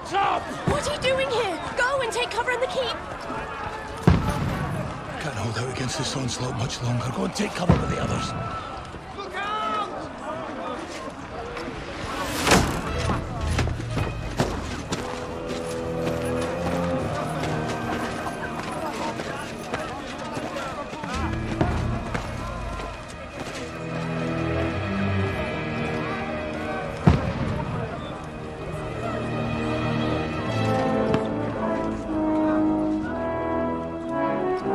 Top! What are you doing here? Go and take cover in the keep. Can't hold out against this onslaught much longer. Go and take cover with the others. Look out!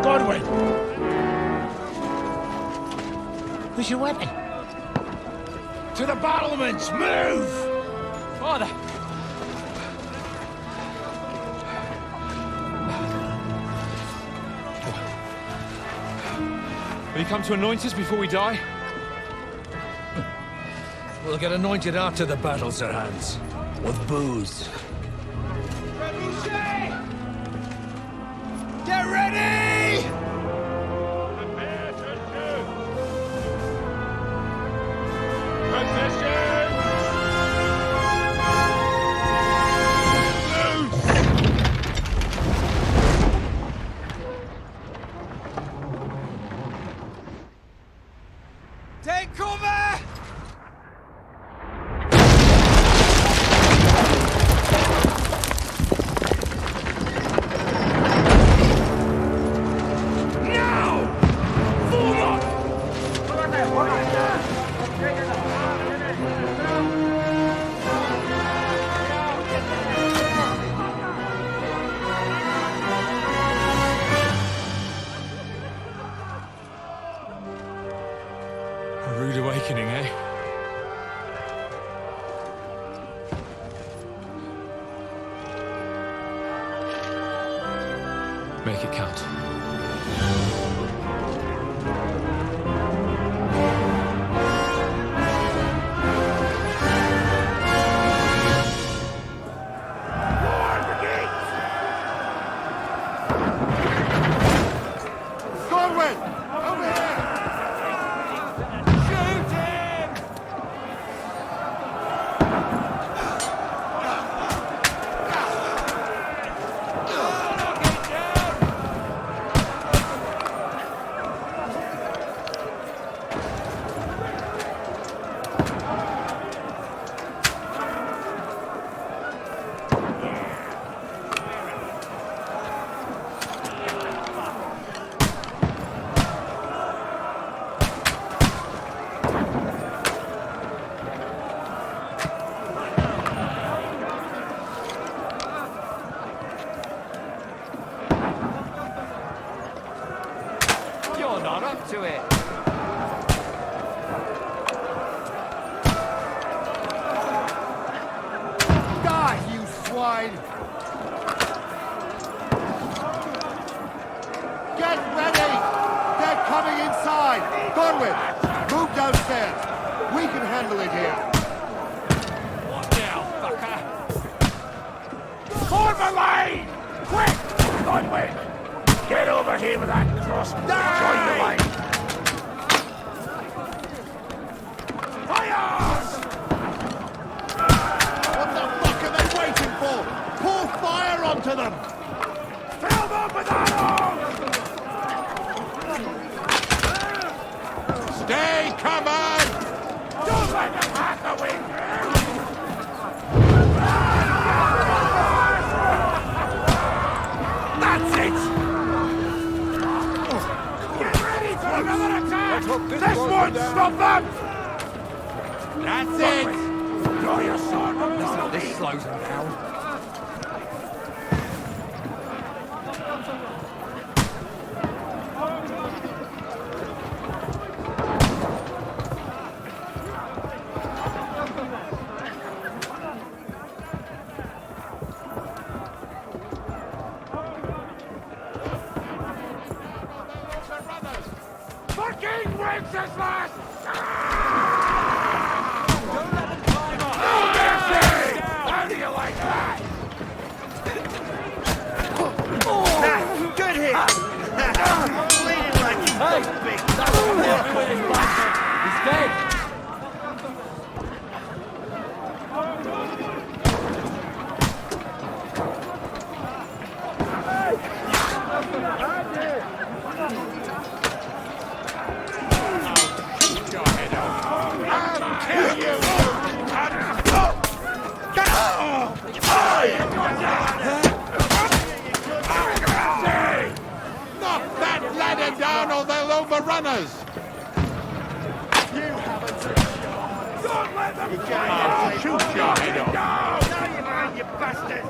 Godwin! Who's your weapon? To the battlements! Move! Father! Will you come to anoint us before we die? We'll get anointed after the battles are hands. With booze. Get ready! Prepare to shoot! Position! Take cover! A rude awakening, eh? Make it count. Godwin! Over here! Shoot him! You're not up to it. Die, you swine! Get ready! They're coming inside! Godwin, move downstairs. We can handle it here. What now, fucker? Form a line! Quick! Godwin! Get over here with that crossbow. Join the line. Fire! What the fuck are they waiting for? Pour fire onto them! Fill them with arrows! Stay command! Don't let them hack the way through! That's it! Get ready for another attack! This won't stop them! That's it! Draw your sword from the This slows them down. Fucking Wenceslas! Don't let them climb up. No mercy! How do you like that? Good hit! Bleeding like you Hey! big. He's dead. Knock that ladder down or they'll overrun us! Don't let them I'll shoot your head off! Now you mind, you bastard!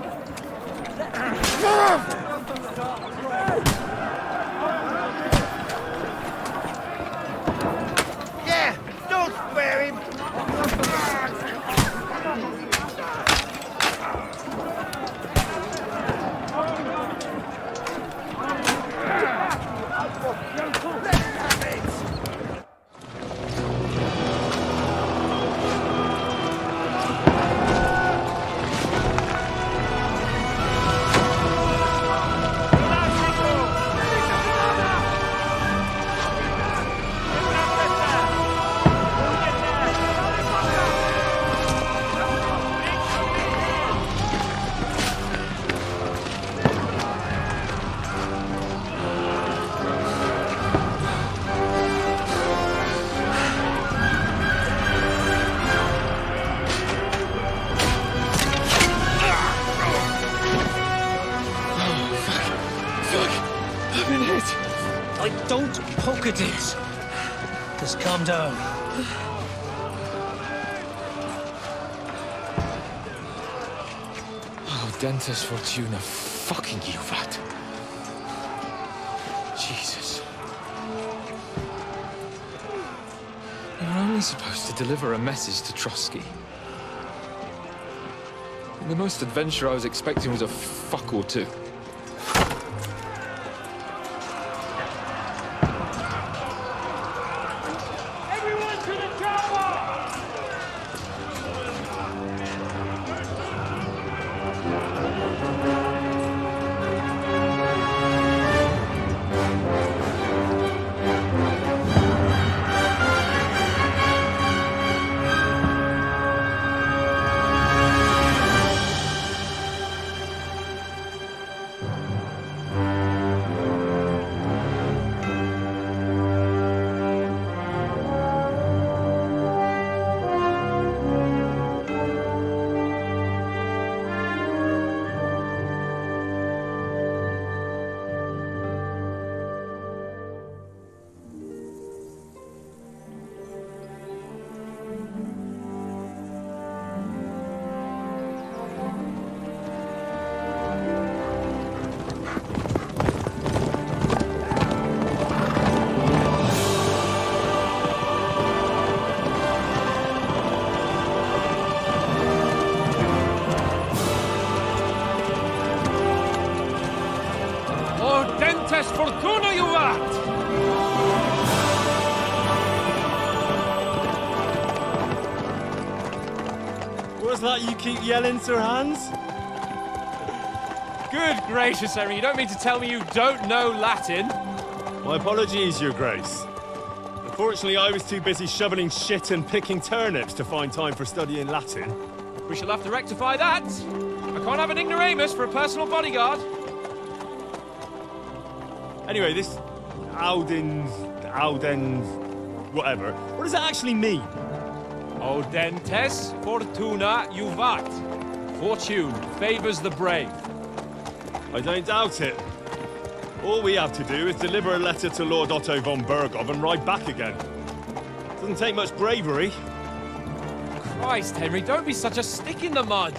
Yeah, don't spare him! Don't poke at it. Just calm down. Oh, Dentes Fortuna, fucking you, that. Jesus. You're only supposed to deliver a message to Trotsky. And the most adventure I was expecting was a fuck or two. Fortuna, you rat! What's that you keep yelling, Sir Hans? Good gracious, Henry, you don't mean to tell me you don't know Latin? My apologies, Your Grace. Unfortunately, I was too busy shoveling shit and picking turnips to find time for studying Latin. We shall have to rectify that. I can't have an ignoramus for a personal bodyguard. Anyway, this Audens, whatever. What does it actually mean? Audentes fortuna juvat. Fortune favors the brave. I don't doubt it. All we have to do is deliver a letter to Lord Otto von Bergov and ride back again. Doesn't take much bravery. Christ, Henry, don't be such a stick in the mud.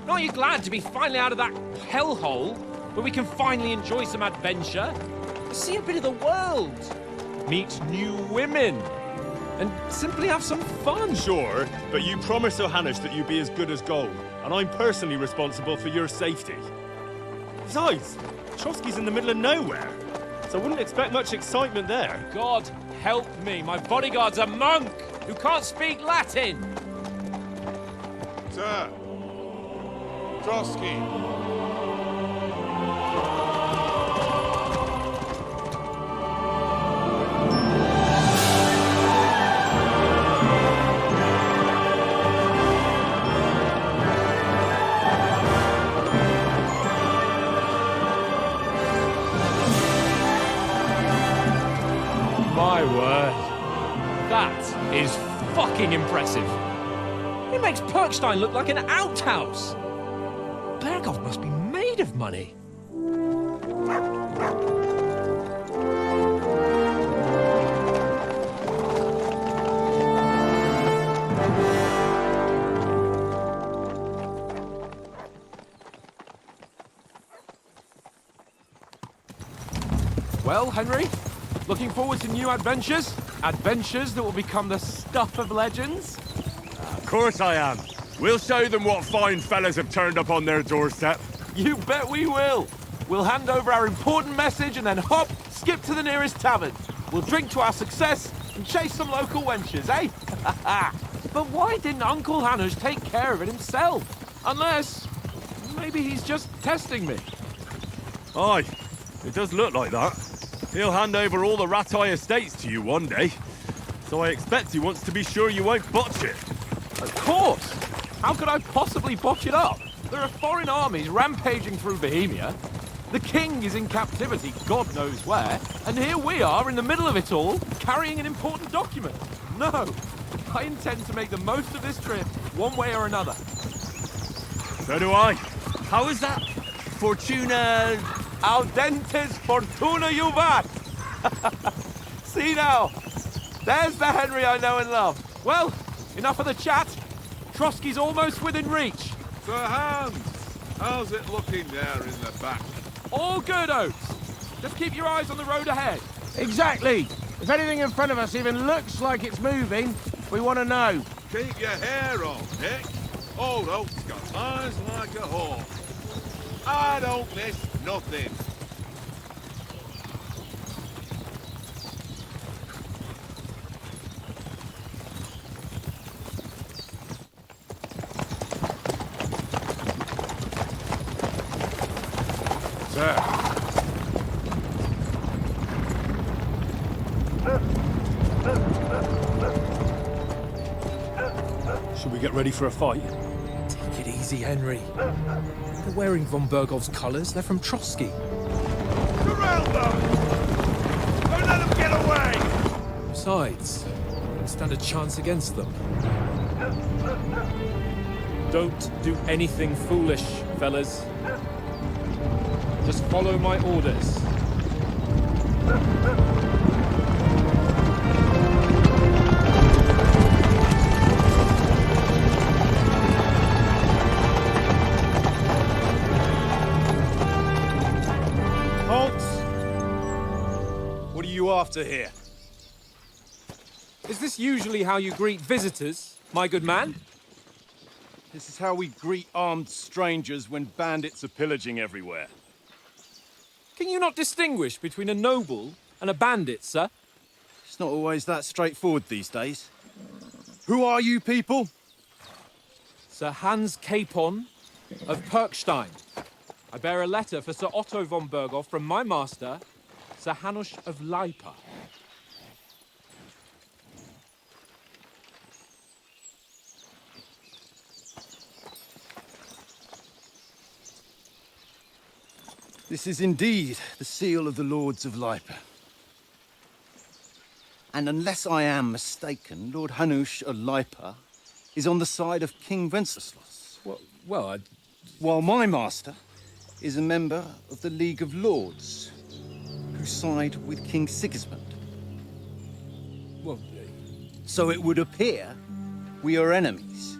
Aren't you glad to be finally out of that hellhole where we can finally enjoy some adventure? See a bit of the world, meet new women, and simply have some fun. Sure, but you promised Johannes that you'd be as good as gold, and I'm personally responsible for your safety. Besides, Trotsky's in the middle of nowhere, so I wouldn't expect much excitement there. God help me, my bodyguard's a monk who can't speak Latin. Sir! Trotsky! My word. That is fucking impressive. It makes Perkstein look like an outhouse. Berghoff must be made of money. Well, Henry, looking forward to new adventures? Adventures that will become the stuff of legends? Of course I am. We'll show them what fine fellas have turned up on their doorstep. You bet we will. We'll hand over our important message and then hop, skip to the nearest tavern. We'll drink to our success and chase some local wenches, eh? But why didn't Uncle Hanush take care of it himself? Unless, maybe he's just testing me. Aye, it does look like that. He'll hand over all the Ratai estates to you one day. So I expect he wants to be sure you won't botch it. Of course! How could I possibly botch it up? There are foreign armies rampaging through Bohemia. The king is in captivity, God knows where. And here we are in the middle of it all, carrying an important document. No, I intend to make the most of this trip, one way or another. So do I. How is that? Fortuna... Audentes fortuna juvat! See now, there's the Henry I know and love. Well, enough of the chat. Trotsky's almost within reach. Sir Hans, how's it looking there in the back? All good, Oates. Just keep your eyes on the road ahead. Exactly. If anything in front of us even looks like it's moving, we want to know. Keep your hair on, Nick. Old Oak's got eyes like a hawk. I don't miss nothing. Sir. Should we get ready for a fight? Take it easy, Henry. They're wearing von Berghoff's colours. They're from Trotsky. Surround them! Don't let them get away! Besides, we don't stand a chance against them. Don't do anything foolish, fellas. Just follow my orders. What are you after here? Is this usually how you greet visitors, my good man? This is how we greet armed strangers when bandits are pillaging everywhere. Can you not distinguish between a noble and a bandit, sir? It's not always that straightforward these days. Who are you people? Sir Hans Capon of Perkstein. I bear a letter for Sir Otto von Berghoff from my master, Sir Hanush of Lipa. This is indeed the seal of the Lords of Lipa. And unless I am mistaken, Lord Hanush of Lipa is on the side of King Wenceslas. Well, While my master is a member of the League of Lords, who side with King Sigismund. well, So it would appear we are enemies.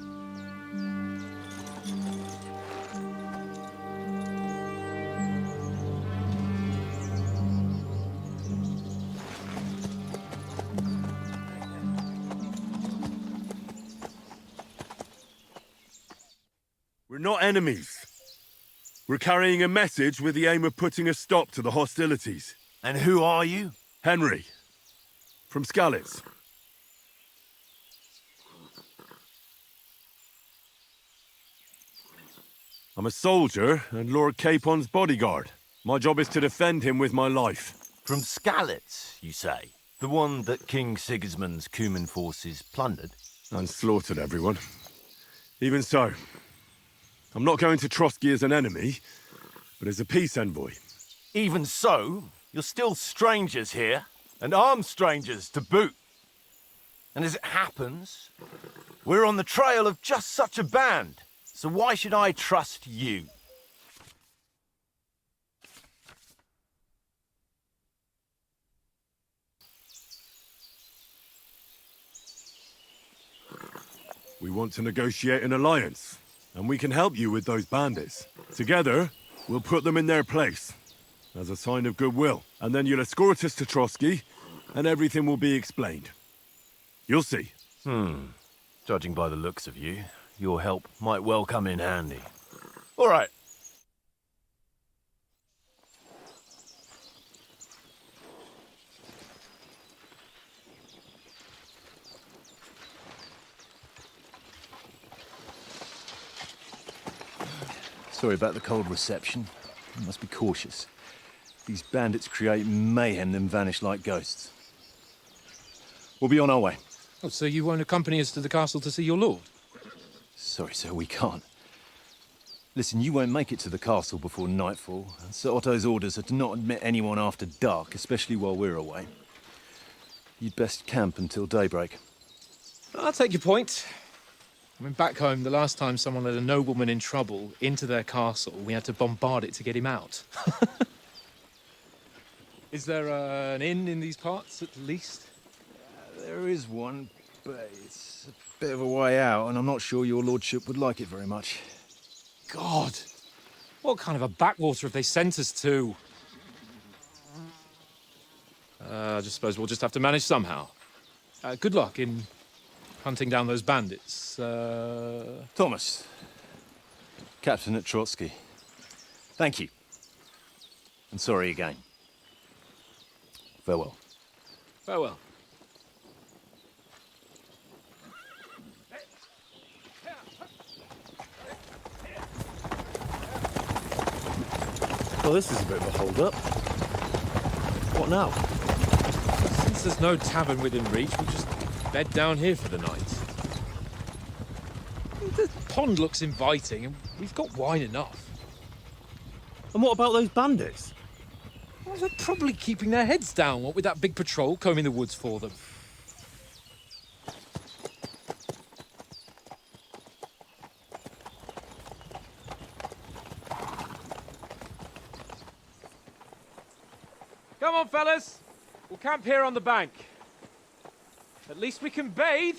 We're not enemies. We're carrying a message with the aim of putting a stop to the hostilities. And who are you? Henry, from Skalitz. I'm a soldier and Lord Capon's bodyguard. My job is to defend him with my life. From Skalitz, you say? The one that King Sigismund's Cuman forces plundered? And slaughtered everyone. Even so, I'm not going to Trotsky as an enemy, but as a peace envoy. Even so, you're still strangers here, and armed strangers to boot. And as it happens, we're on the trail of just such a band. So why should I trust you? We want to negotiate an alliance, and we can help you with those bandits. Together, we'll put them in their place, as a sign of goodwill. And then you'll escort us to Trotsky, and everything will be explained. You'll see. Judging by the looks of you, your help might well come in handy. All right. Sorry about the cold reception. You must be cautious. These bandits create mayhem, then vanish like ghosts. We'll be on our way. Oh, so you won't accompany us to the castle to see your lord? Sorry, sir, we can't. Listen, you won't make it to the castle before nightfall, and Sir Otto's orders are to not admit anyone after dark, especially while we're away. You'd best camp until daybreak. I'll take your point. I mean, back home, the last time someone let a nobleman in trouble into their castle, we had to bombard it to get him out. Is there an inn in these parts, at least? There is one, but it's a bit of a way out, and I'm not sure your lordship would like it very much. God! What kind of a backwater have they sent us to? I just suppose we'll just have to manage somehow. Good luck in hunting down those bandits. Thomas, Captain at Trotsky. Thank you. And sorry again. Farewell. Farewell. Well, this is a bit of a hold-up. What now? Since there's no tavern within reach, we'll just bed down here for the night. The pond looks inviting, and we've got wine enough. And what about those bandits? Well, they're probably keeping their heads down, what with that big patrol combing the woods for them. Come on, fellas. We'll camp here on the bank. At least we can bathe.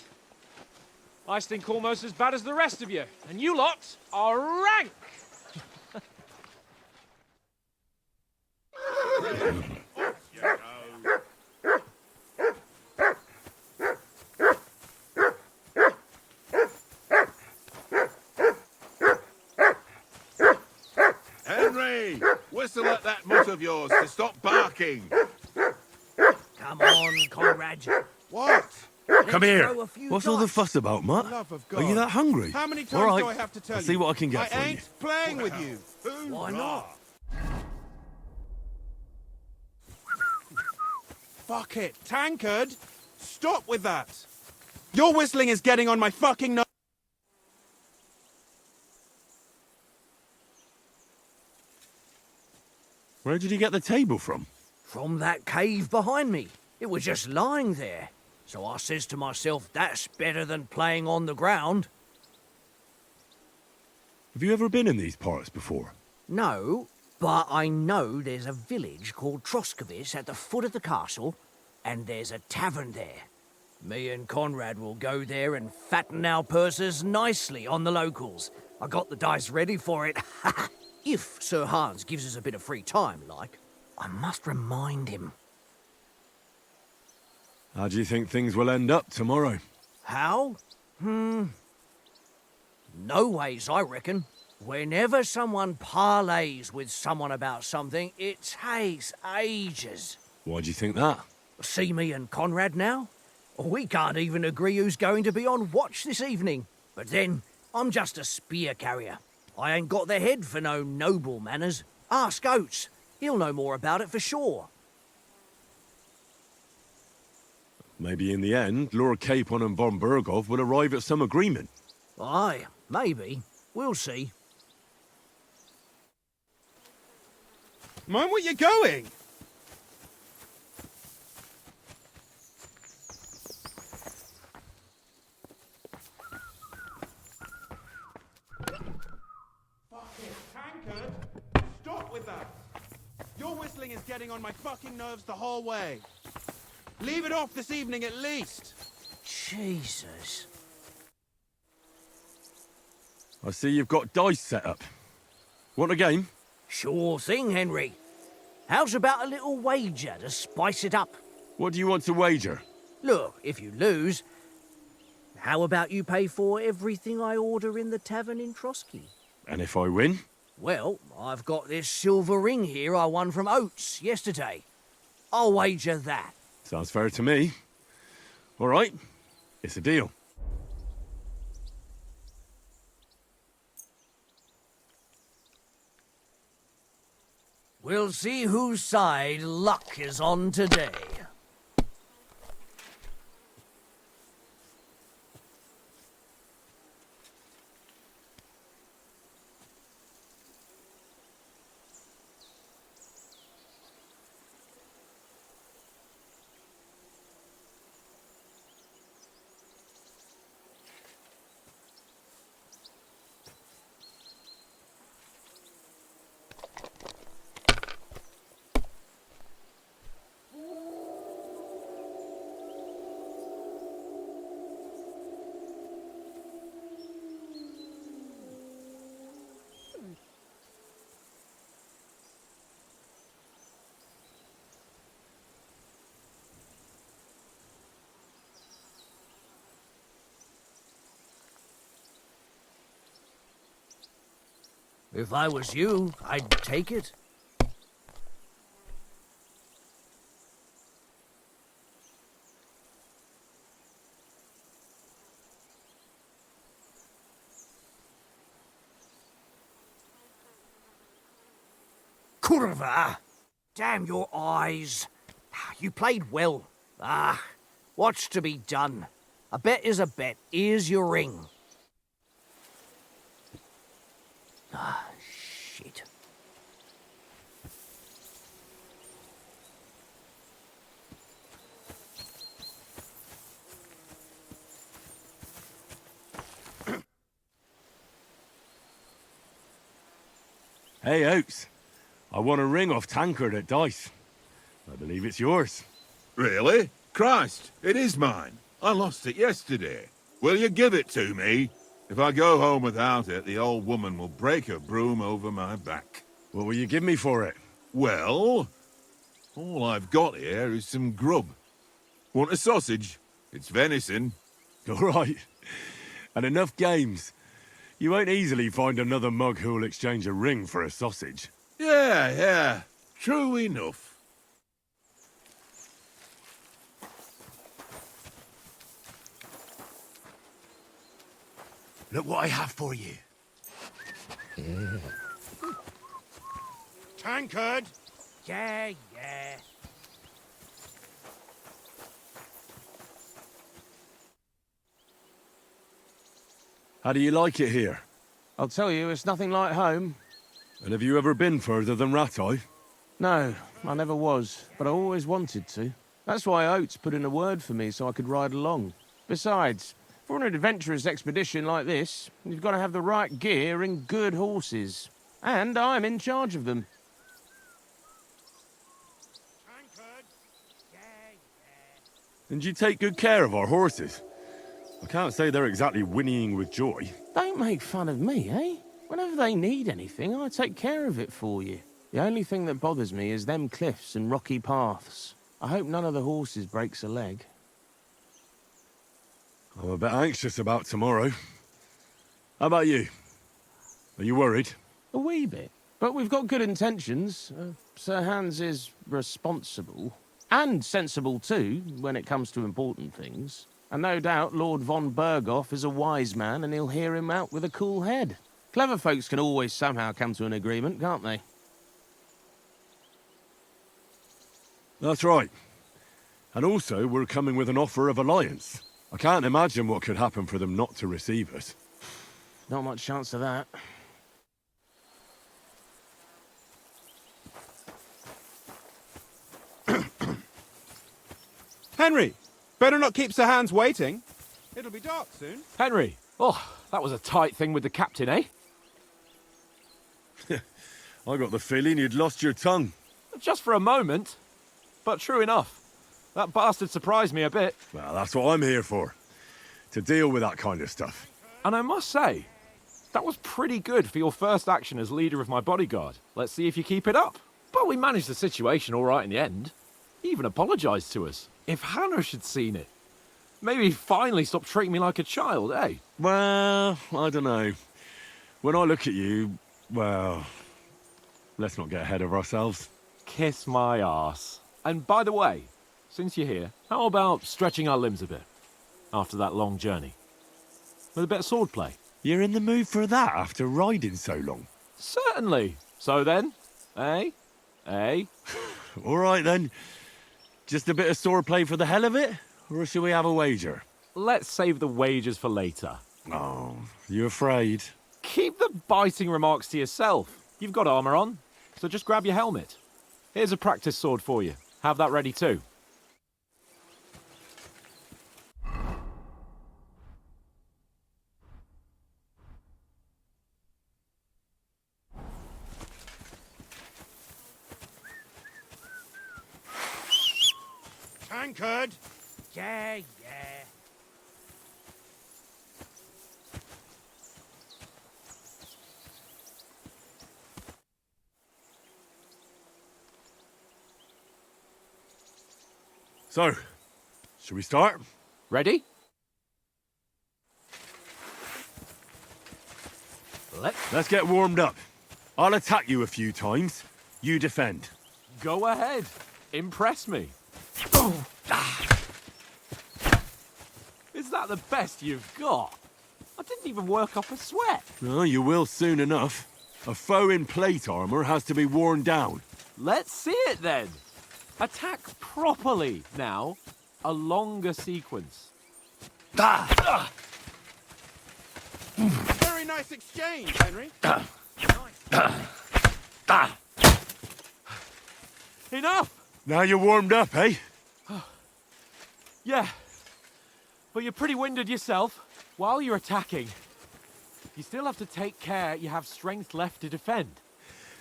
I stink almost as bad as the rest of you, and you lot are rank. Henry! Whistle at that mutt of yours to stop barking. Come on, Conrad. What? Come here. Throw a few What's all the dice. fuss about, Mutt? Love of Are you God. that hungry? How many times All right. do I have to tell I'll you? see what I can get I for you. ain't playing with you. Why not? Fuck it. Tankard! Stop with that! Your whistling is getting on my fucking nerves. Where did you get the table from? From that cave behind me. It was just lying there. So I says to myself, that's better than playing on the ground. Have you ever been in these parts before? No, but I know there's a village called Troskovis at the foot of the castle, and there's a tavern there. Me and Conrad will go there and fatten our purses nicely on the locals. I got the dice ready for it. If Sir Hans gives us a bit of free time, like. I must remind him. How do you think things will end up tomorrow? How? No ways, I reckon. Whenever someone parleys with someone about something, it takes ages. Why do you think that? See me and Conrad now? We can't even agree who's going to be on watch this evening. But then, I'm just a spear carrier. I ain't got the head for no noble manners. Ask Oates. He'll know more about it for sure. Maybe in the end, Lord Capon and von Berghoff will arrive at some agreement. Aye, maybe. We'll see. Mind where you're going? Tankard, stop with that. Your whistling is getting on my fucking nerves the whole way. Leave it off this evening at least. Jesus. I see you've got dice set up. Want a game? Sure thing, Henry. How's about a little wager to spice it up? What do you want to wager? Look, if you lose, how about you pay for everything I order in the tavern in Trotsky? And if I win? Well, I've got this silver ring here I won from Oates yesterday. I'll wager that. Sounds fair to me. All right, it's a deal. We'll see whose side luck is on today. If I was you, I'd take it. Curva! Damn your eyes. You played well. What's to be done? A bet is a bet. Here's your ring. Shit. Hey, Oates. I won a ring off Tankard at dice. I believe it's yours. Really? Christ, it is mine. I lost it yesterday. Will you give it to me? If I go home without it, the old woman will break her broom over my back. What will you give me for it? Well, all I've got here is some grub. Want a sausage? It's venison. All right. And enough games. You won't easily find another mug who'll exchange a ring for a sausage. Yeah. True enough. Look what I have for you. Tankard! Yeah. How do you like it here? I'll tell you, it's nothing like home. And have you ever been further than Rattay? No, I never was, but I always wanted to. That's why Oates put in a word for me so I could ride along. Besides, for an adventurous expedition like this, you've got to have the right gear and good horses. And I'm in charge of them. And you take good care of our horses. I can't say they're exactly whinnying with joy. Don't make fun of me, eh? Whenever they need anything, I take care of it for you. The only thing that bothers me is them cliffs and rocky paths. I hope none of the horses breaks a leg. I'm a bit anxious about tomorrow. How about you? Are you worried? A wee bit. But we've got good intentions. Sir Hans is responsible. And sensible too, when it comes to important things. And no doubt Lord von Berghoff is a wise man and he'll hear him out with a cool head. Clever folks can always somehow come to an agreement, can't they? That's right. And also, we're coming with an offer of alliance. I can't imagine what could happen for them not to receive us. Not much chance of that. Henry! Better not keep Sir Hans waiting. It'll be dark soon. Henry! Oh, that was a tight thing with the captain, eh? I got the feeling you'd lost your tongue. Just for a moment. But true enough. That bastard surprised me a bit. Well, that's what I'm here for. To deal with that kind of stuff. And I must say, That was pretty good for your first action as leader of my bodyguard. Let's see if you keep it up. But we managed the situation all right in the end. He even apologised to us. If Hannah had seen it, maybe he'd finally stop treating me like a child, eh? Well, I don't know. When I look at you, well, let's not get ahead of ourselves. Kiss my arse. And by the way, since you're here, how about stretching our limbs a bit after that long journey? With a bit of swordplay. You're in the mood for that after riding so long? Certainly. So then, eh? Eh? All right then. Just a bit of swordplay for the hell of it? Or shall we have a wager? Let's save the wagers for later. Oh, you afraid? Keep the biting remarks to yourself. You've got armour on, so just grab your helmet. Here's a practice sword for you. Have that ready too. Tankard! Yeah. So, shall we start? Ready? Let's get warmed up. I'll attack you a few times. You defend. Go ahead. Impress me. Is that the best you've got? I didn't even work up a sweat. Oh, you will soon enough. A foe in plate armor has to be worn down. Let's see it then. Attack properly now. A longer sequence. Very nice exchange, Henry. Enough! Now you're warmed up, eh? Yeah. But you're pretty winded yourself. While you're attacking, you still have to take care you have strength left to defend.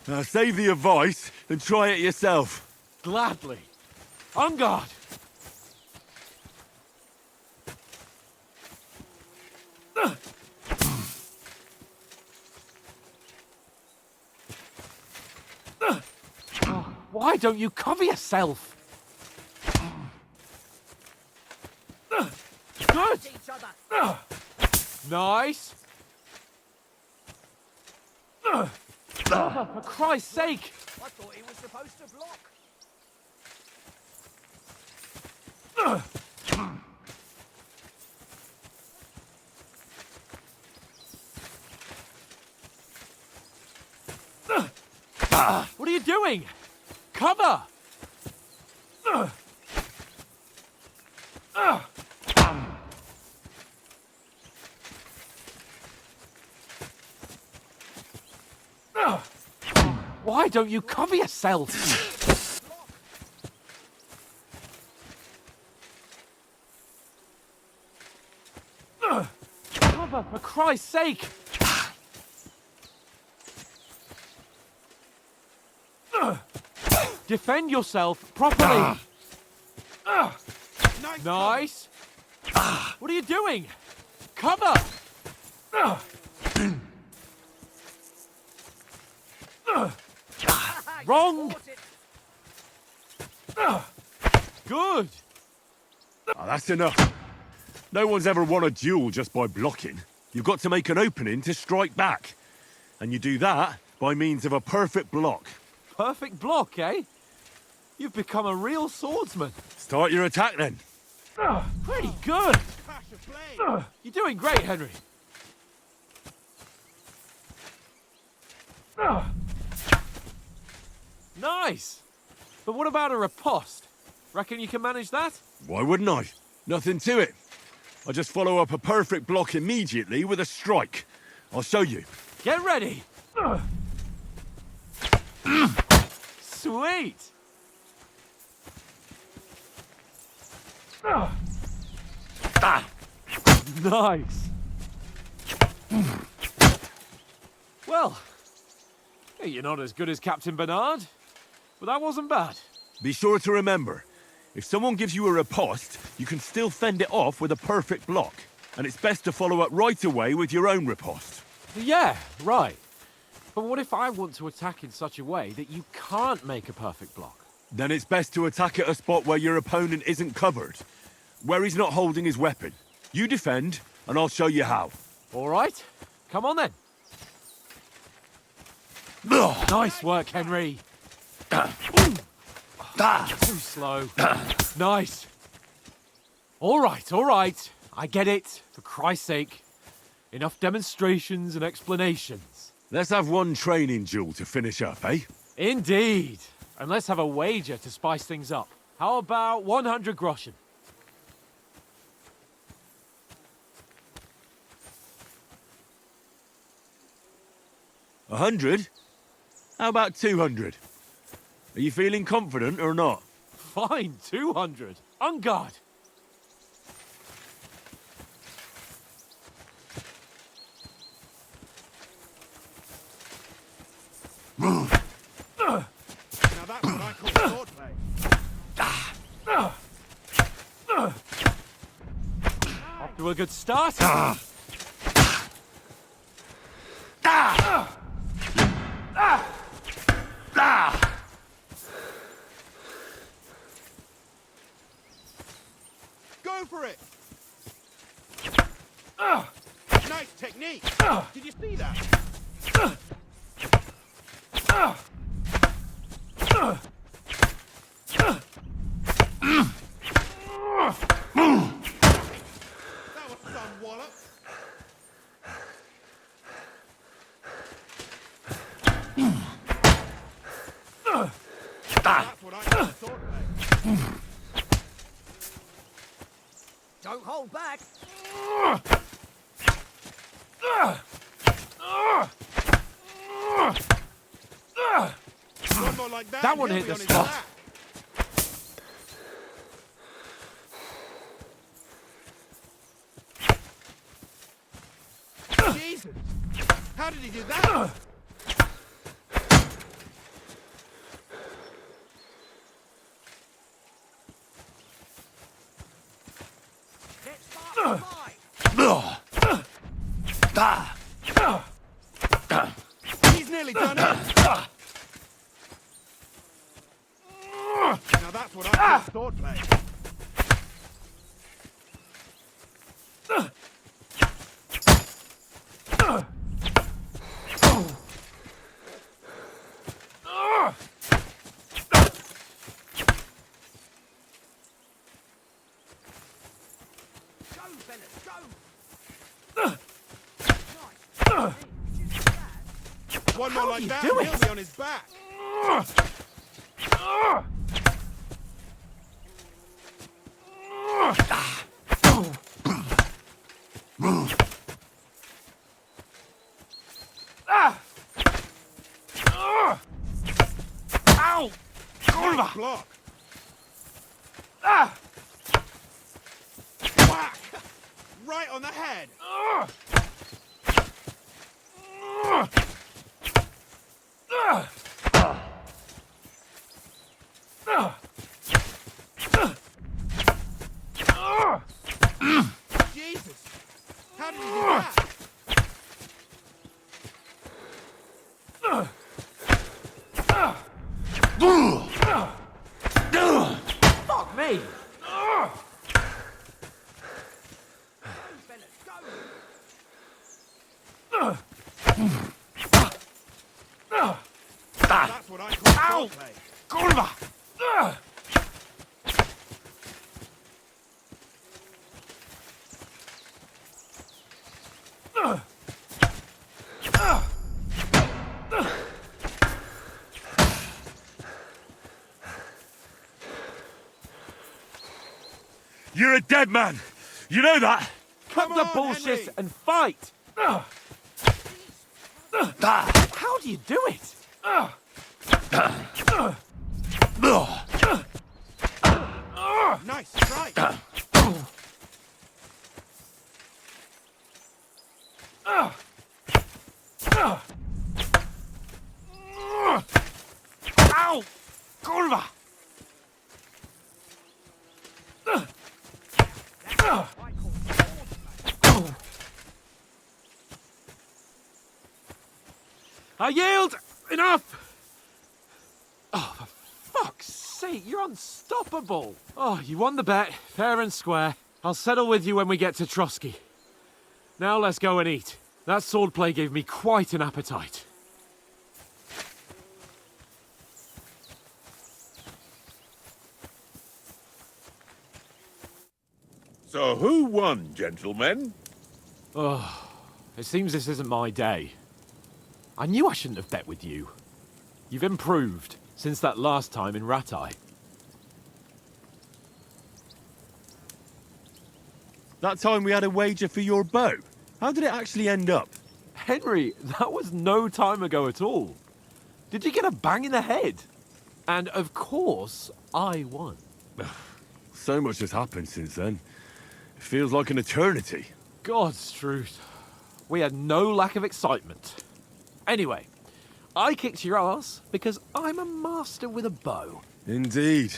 Now save the advice and try it yourself. Gladly. On guard! Why don't you cover yourself? Good! Nice! For Christ's sake! I thought he was supposed to block. What are you doing? Cover! Why don't you cover yourself? Cover, for Christ's sake! Defend yourself properly. Nice. What are you doing? Cover. Wrong. Good. Oh, that's enough. No one's ever won a duel just by blocking. You've got to make an opening to strike back. And you do that by means of a perfect block. Perfect block, eh? You've become a real swordsman. Start your attack then. Pretty good. You're doing great, Henry. Nice. But what about a riposte? Reckon you can manage that? Why wouldn't I? Nothing to it. I just follow up a perfect block immediately with a strike. I'll show you. Get ready. Sweet. Nice. Well, you're not as good as Captain Bernard, but that wasn't bad. Be sure to remember, if someone gives you a riposte, you can still fend it off with a perfect block. And it's best to follow up right away with your own riposte. Yeah, right. But what if I want to attack in such a way that you can't make a perfect block? Then it's best to attack at a spot where your opponent isn't covered, where he's not holding his weapon. You defend, and I'll show you how. All right, come on then. Nice work, Henry. Too slow. Nice. All right. I get it, for Christ's sake. Enough demonstrations and explanations. Let's have one training duel to finish up, eh? Indeed. And let's have a wager to spice things up. How about 100 groschen? 100? How about 200? Are you feeling confident or not? Fine, 200. On guard. Now that's what I call swordplay. Off to a good start. Go for it! Nice technique! Did you see that? That was some wallop! That's what I call swordplay. Don't hold back. One more like that. That one he'll hit be the on his spot. back. Jesus! How did he do that? Get smart and fight. He's nearly done it! Now that's what I call swordplay. Go, Bennett, go! One more like you that, do and he'll it? be on his back. Ow! Nice block. Whack! Right on the head. Jesus! How did he do that? Fuck me! Bennett, go! That's what I call swordplay. Kurva! You're a dead man! You know that? Cut the on, bullshit Henry. and fight! How do you do it? Nice strike! Ow! Kurva! I yield! Enough! Oh, for fuck's sake, you're unstoppable! Oh, you won the bet, fair and square. I'll settle with you when we get to Trotsky. Now let's go and eat. That swordplay gave me quite an appetite. So who won, gentlemen? Oh, it seems this isn't my day. I knew I shouldn't have bet with you. You've improved since that last time in Ratai. That time we had a wager for your bow. How did it actually end up? Henry, that was no time ago at all. Did you get a bang in the head? And of course, I won. So much has happened since then. It feels like an eternity. God's truth. We had no lack of excitement. Anyway, I kicked your ass because I'm a master with a bow. Indeed.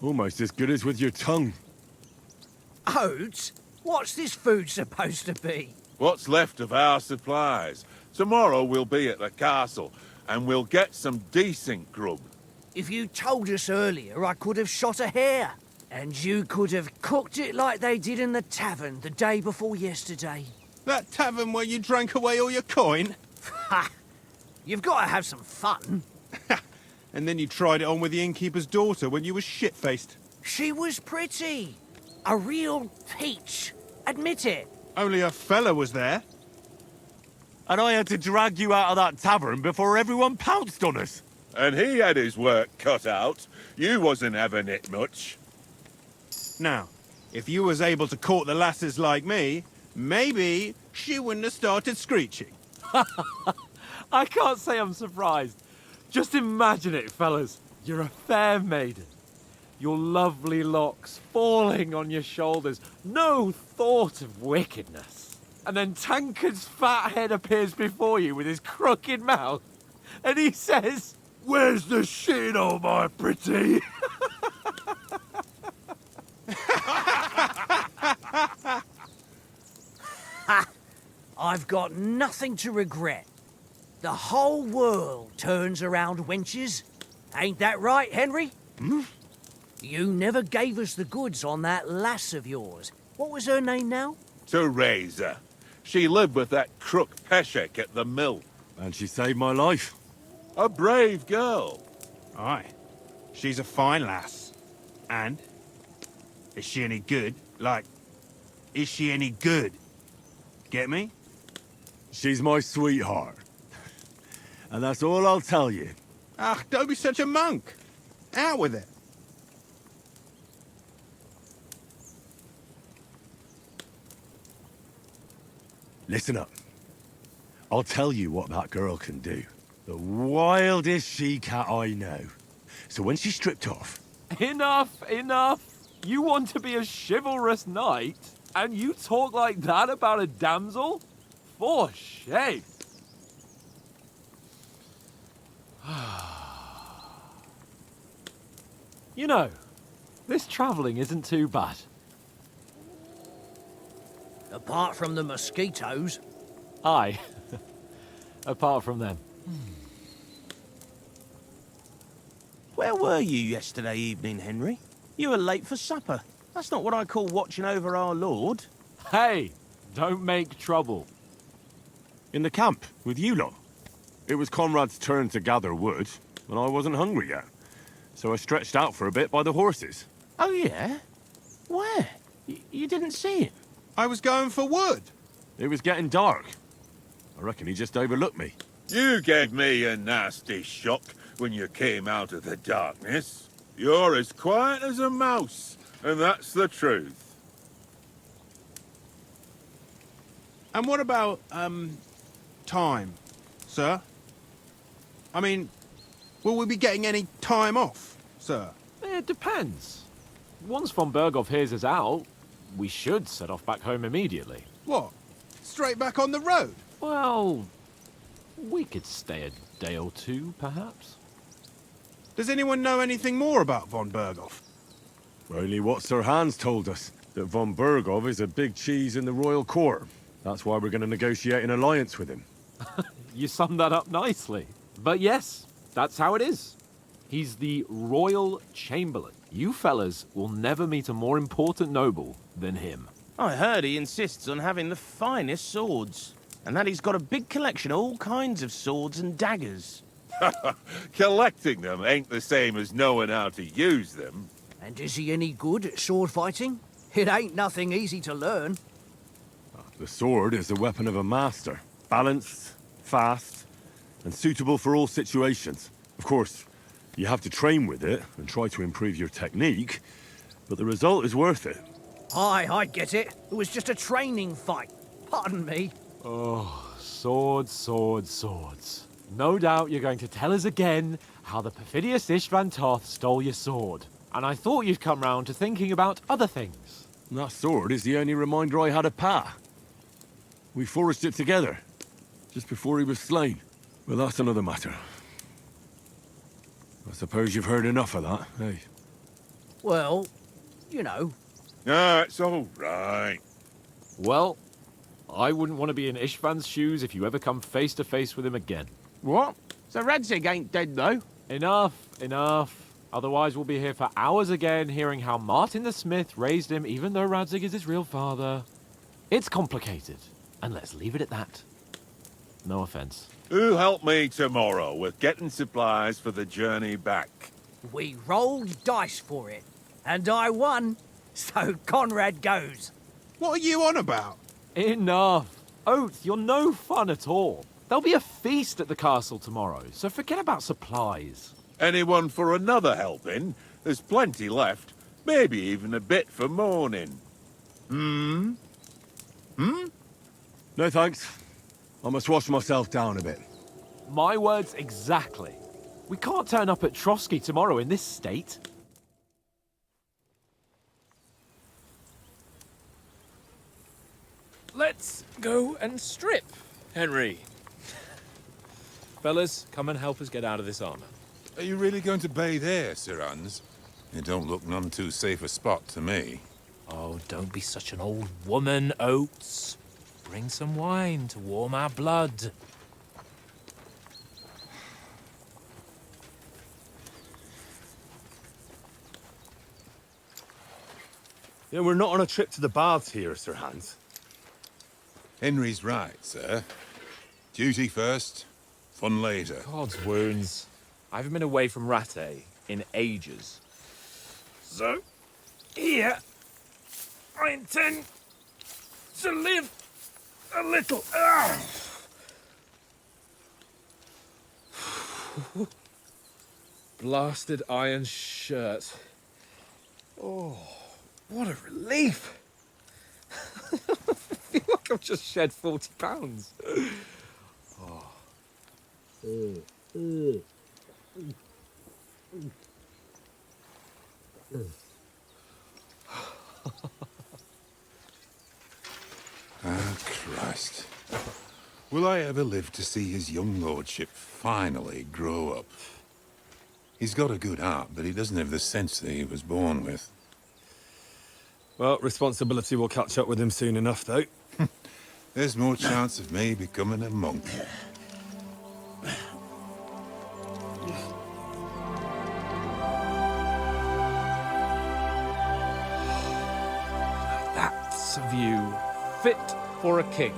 Almost as good as with your tongue. Oats? What's this food supposed to be? What's left of our supplies. Tomorrow we'll be at the castle, and we'll get some decent grub. If you told us earlier, I could have shot a hare. And you could have cooked it like they did in the tavern the day before yesterday. That tavern where you drank away all your coin? Ha! You've got to have some fun. And then you tried it on with the innkeeper's daughter when you were shit-faced. She was pretty. A real peach. Admit it. Only a fella was there. And I had to drag you out of that tavern before everyone pounced on us. And he had his work cut out. You wasn't having it much. Now, if you was able to court the lasses like me, maybe she wouldn't have started screeching. I can't say I'm surprised. Just imagine it, fellas. You're a fair maiden. Your lovely locks falling on your shoulders. No thought of wickedness. And then Tankard's fat head appears before you with his crooked mouth. And he says, "Where's the shit, oh my pretty?" I've got nothing to regret. The whole world turns around wenches. Ain't that right, Henry? Hmm? You never gave us the goods on that lass of yours. What was her name now? Teresa. She lived with that crook Peshek at the mill. And she saved my life. A brave girl. Aye. She's a fine lass. And? Is she any good? Like, is she any good? Get me? She's my sweetheart. And that's all I'll tell you. Ach, don't be such a monk. Out with it. Listen up. I'll tell you what that girl can do. The wildest she-cat I know. So when she's stripped off... Enough, enough. You want to be a chivalrous knight, and you talk like that about a damsel? For shame. You know, this travelling isn't too bad. Apart from the mosquitoes. Aye. Apart from them. Where were you yesterday evening, Henry? You were late for supper. That's not what I call watching over our Lord. Hey, don't make trouble. In the camp, with you lot. It was Conrad's turn to gather wood, and I wasn't hungry yet. So I stretched out for a bit by the horses. Oh, yeah? Where? You didn't see him? I was going for wood. It was getting dark. I reckon he just overlooked me. You gave me a nasty shock when you came out of the darkness. You're as quiet as a mouse, and that's the truth. And what about, time, sir? I mean, will we be getting any time off, sir? It depends. Once von Berghoff hears us out, we should set off back home immediately. What? Straight back on the road? Well, we could stay a day or two, perhaps. Does anyone know anything more about von Berghoff? Only what Sir Hans told us, that von Berghoff is a big cheese in the royal court. That's why we're going to negotiate an alliance with him. You summed that up nicely. But yes, that's how it is. He's the Royal Chamberlain. You fellas will never meet a more important noble than him. I heard he insists on having the finest swords, and that he's got a big collection of all kinds of swords and daggers. Collecting them ain't the same as knowing how to use them. And is he any good at sword fighting? It ain't nothing easy to learn. The sword is the weapon of a master. Balanced, fast, and suitable for all situations. Of course, you have to train with it and try to improve your technique, but the result is worth it. Aye, I get it. It was just a training fight. Pardon me. Oh, swords, swords, swords. No doubt you're going to tell us again how the perfidious Istvan Toth stole your sword. And I thought you'd come round to thinking about other things. That sword is the only reminder I had of Pa. We forged it together, just before he was slain. But that's another matter. I suppose you've heard enough of that, eh? Well, you know. Ah, it's all right. Well, I wouldn't want to be in Istvan's shoes if you ever come face to face with him again. What? So Radzig ain't dead, though? Enough, enough. Otherwise we'll be here for hours again hearing how Martin the Smith raised him even though Radzig is his real father. It's complicated, and let's leave it at that. No offense. Who'll help me tomorrow with getting supplies for the journey back? We rolled dice for it, and I won. So Conrad goes. What are you on about? Enough. Oath, you're no fun at all. There'll be a feast at the castle tomorrow, so forget about supplies. Anyone for another helping? There's plenty left. Maybe even a bit for morning. Hmm? No thanks. I must wash myself down a bit. My words exactly. We can't turn up at Trotsky tomorrow in this state. Let's go and strip, Henry. Fellas, come and help us get out of this armor. Are you really going to bathe here, Sir Hans? It don't look none too safe a spot to me. Oh, don't be such an old woman, Oates. Bring some wine to warm our blood. Yeah, we're not on a trip to the baths here, Sir Hans. Henry's right, sir. Duty first, fun later. God's wounds. I haven't been away from Rattay in ages. So, here, I intend to live a little. Blasted iron shirt. Oh, what a relief. I feel like I've just shed 40 pounds. Ah, Christ. Will I ever live to see his young lordship finally grow up? He's got a good heart, but he doesn't have the sense that he was born with. Well, responsibility will catch up with him soon enough, though. There's more chance of me becoming a monk. That's a view fit for a king.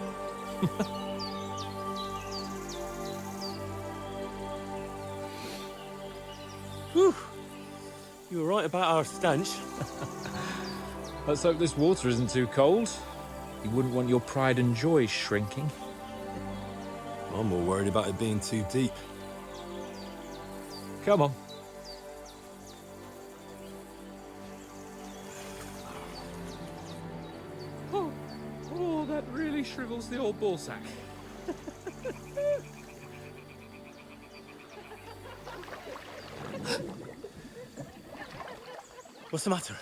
Whew. You were right about our stench. Let's hope this water isn't too cold. You wouldn't want your pride and joy shrinking. I'm more worried about it being too deep. Come on. Oh, that really shrivels the old ball sack. What's the matter?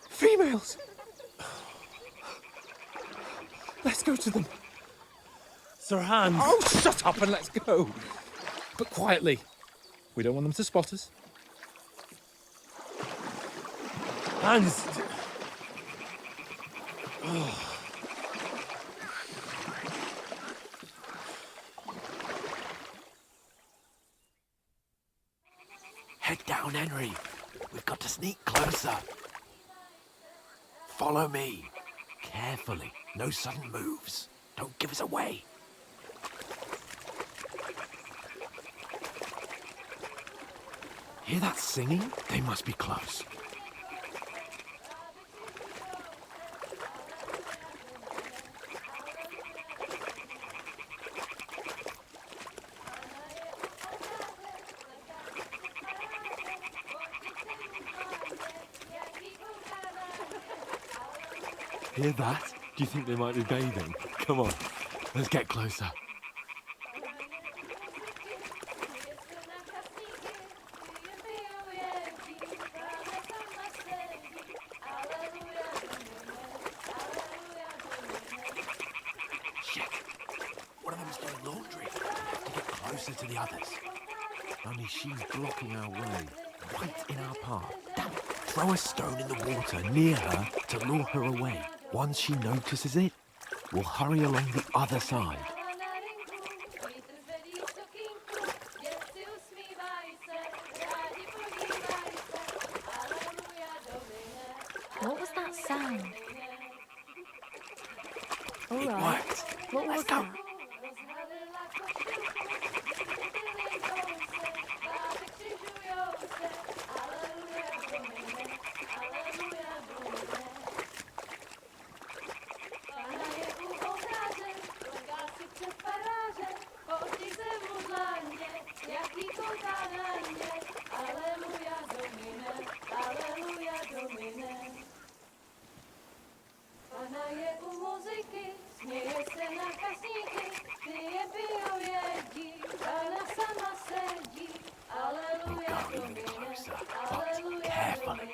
Females! Let's go to them. Sir Hans! Oh, shut up and let's go. But quietly. We don't want them to spot us. Hans! Head down, Henry. We've got to sneak closer. Follow me. Carefully. No sudden moves. Don't give us away. Hear that singing? They must be close. Hear that? Do you think they might be bathing? Come on, let's get closer. Shit! One of them's doing laundry. We have to get closer to the others. Only she's blocking our way, right in our path. Damn it! Throw a stone in the water near her to lure her away. Once she notices it, we'll hurry along the other side. What was that sound? All It right. worked. What was Let's go. that? We'll go even closer, but carefully.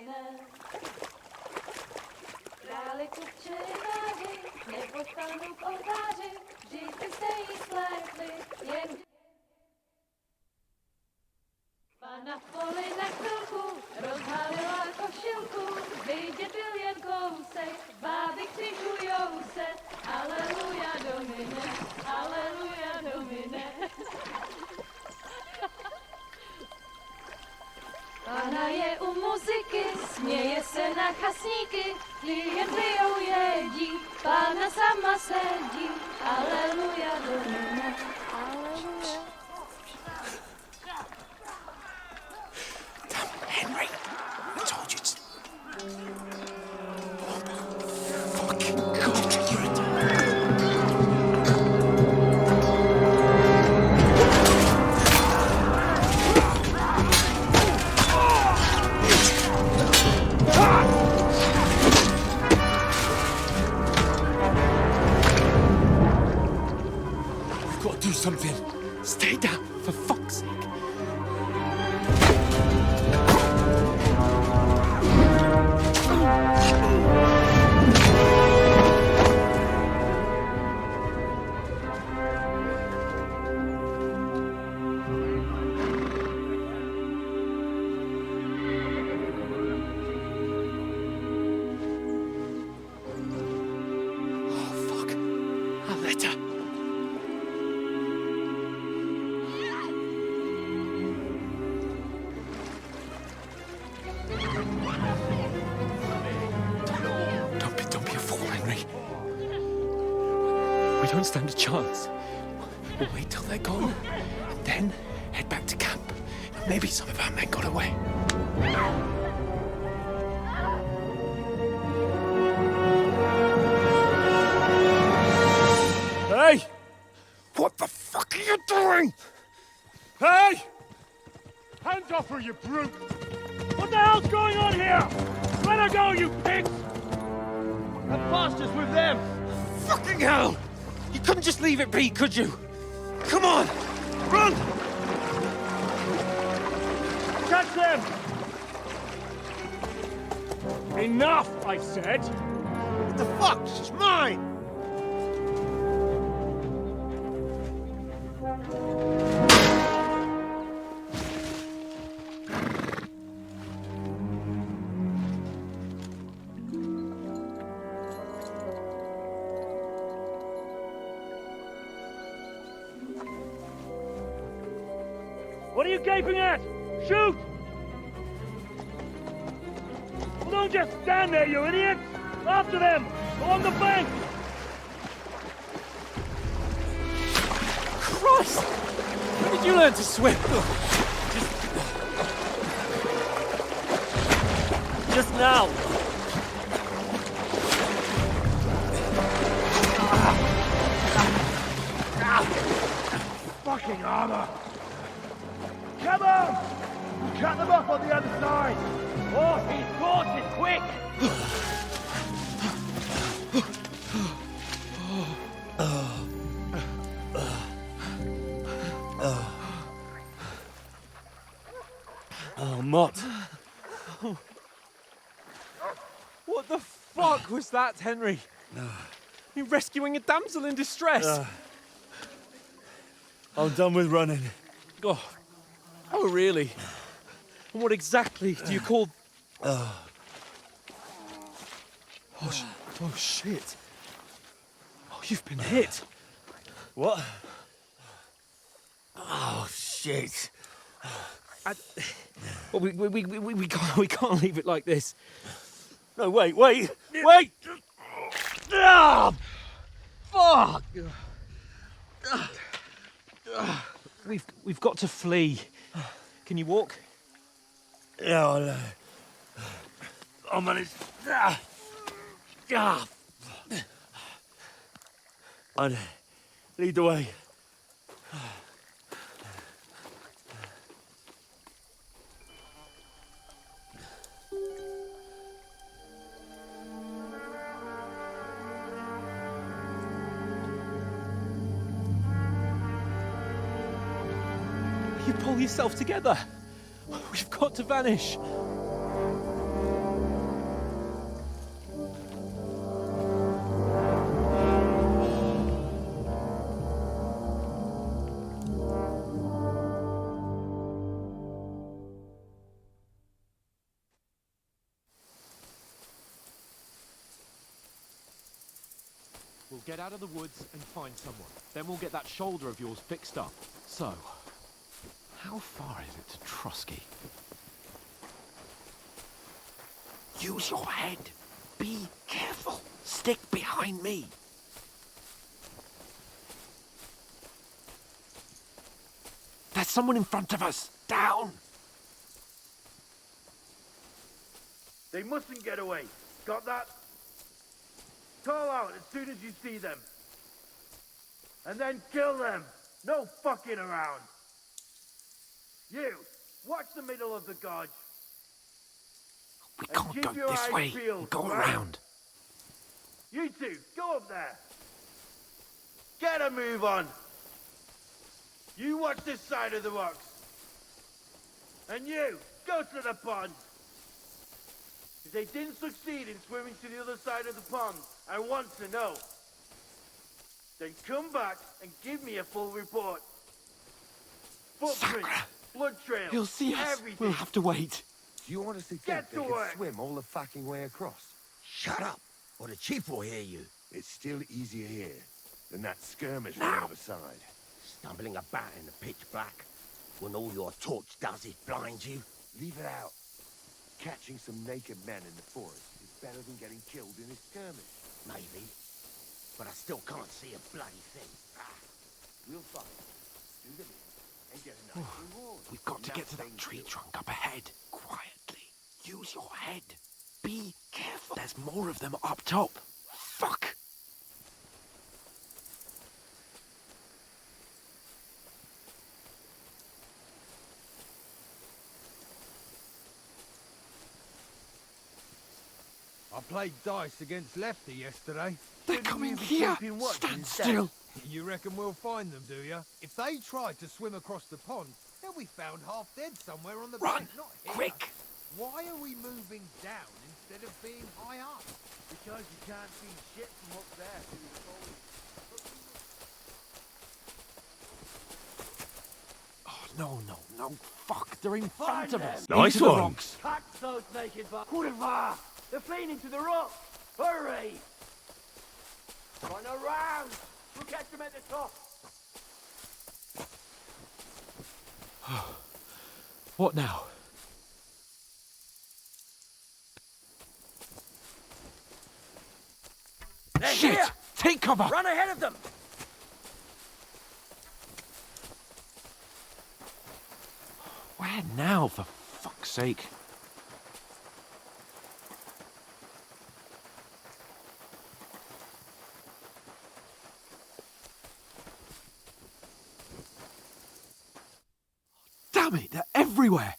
Pana v poli na chvilku rozhálila košilku, vidět byl jen kousek, báby křižujou se, aleluja Domine, aleluja Domine. Pana je u muziky, směje se na chasníky, klienty ją jedí, Pána sama sedí, aleluja Domine, aleluja. Henry, I told you to... Fucking God, you're a... We've got to do something. Stay down, for fuck's sake. Don't stand a chance. We'll wait till they're gone, and then head back to camp. Maybe some of our men got away. Hey! What the fuck are you doing? Hey! Hands off her, you brute! What the hell's going on here? Let her go, you pigs! That bastard's with them! Fucking hell! You couldn't just leave it be, could you? Come on! Run! Catch them! Enough, I said! What the fuck? She's mine! What are you gaping at? Shoot! Don't just stand there, you idiots! After them! Along the bank! Christ! When did you learn to swim? Just now! Fucking armor! Come on! Cut them off on the other side! Oh, he's gorgeous, quick! Oh, Mott. What the fuck was that, Henry? You rescuing a damsel in distress? I'm done with running. Oh, really? And what exactly do you call... Oh, shit. Oh, you've been hit. What? Oh, shit. Well, we can't leave it like this. No, wait! Ah, fuck! We've got to flee. Can you walk? Yeah, I know. I'll manage. I'd lead the way. You pull yourself together. We've got to vanish. We'll get out of the woods and find someone. Then we'll get that shoulder of yours fixed up. So, how far is it to Trotsky? Use your head. Be careful. Stick behind me. There's someone in front of us. Down. They mustn't get away. Got that? Call out as soon as you see them. And then kill them. No fucking around. You, watch the middle of the gorge. We can't go this way. Go around. You two, go up there. Get a move on. You watch this side of the rocks. And you, go to the pond. If they didn't succeed in swimming to the other side of the pond, I want to know. Then come back and give me a full report. Footprints, blood trails, He'll see us. everything. We'll have to wait. Do you honestly think Get they to can work. swim all the fucking way across? Shut up, or the chief will hear you. It's still easier here than that skirmish on the other side. Stumbling about in the pitch black, when all your torch does is blind you. Leave it out. Catching some naked men in the forest is better than getting killed in a skirmish. Maybe, but I still can't see a bloody thing. We'll find them, do them in, and get a nice reward. We've got to get to that tree trunk up ahead. Quietly. Use your head. Be careful. There's more of them up top. Fuck. I played dice against Lefty yesterday. They're coming here. Stand still. You reckon we'll find them, do you? If they tried to swim across the pond, they'll be found half dead somewhere on the Run, bank, not here. quick. Why are we moving down instead of being high up? Because you can't see shit from up there through the foliage. Oh, no. Fuck. They're in front of us. Nice Into the one. rocks. Catch those naked bugs. They're fleeing into the rock. Hurry! Run around. We'll catch them at the top. What now? Shit! Here! Take cover! Run ahead of them! Where now, for fuck's sake? Damn it, they're everywhere!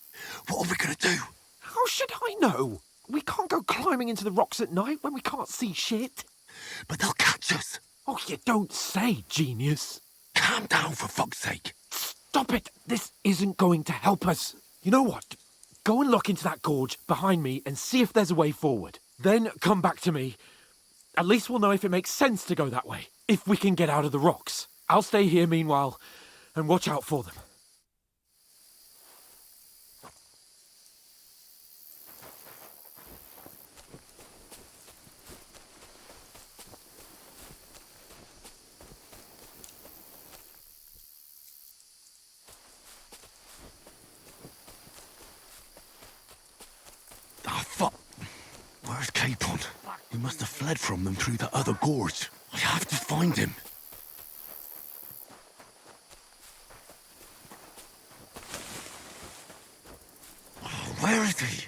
What are we gonna do? How should I know? We can't go climbing into the rocks at night when we can't see shit. But they'll catch us. Oh, you don't say, genius. Calm down, for fuck's sake. Stop it! This isn't going to help us. You know what? Go and look into that gorge behind me and see if there's a way forward. Then come back to me. At least we'll know if it makes sense to go that way. If we can get out of the rocks. I'll stay here meanwhile and watch out for them. Ah, fuck. Where's Capon? He must have fled from them through the other gorge. I have to find him. Oh, where is he?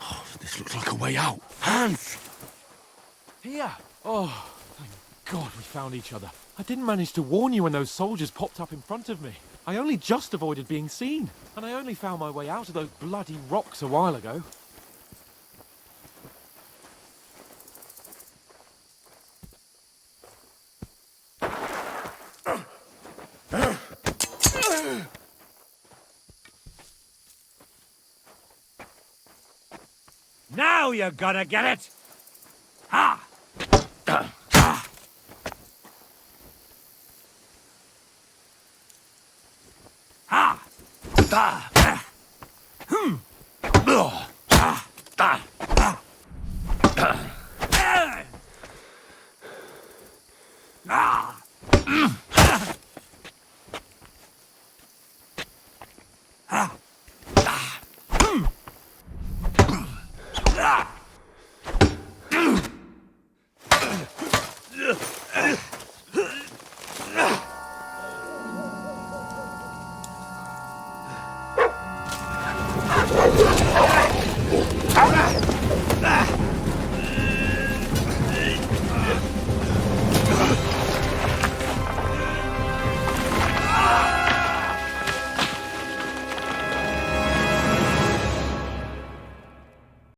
Oh, this looks like a way out. Hans! Here! Oh, thank God we found each other. I didn't manage to warn you when those soldiers popped up in front of me. I only just avoided being seen. And I only found my way out of those bloody rocks a while ago. Now you're gonna get it! Ha! Ha!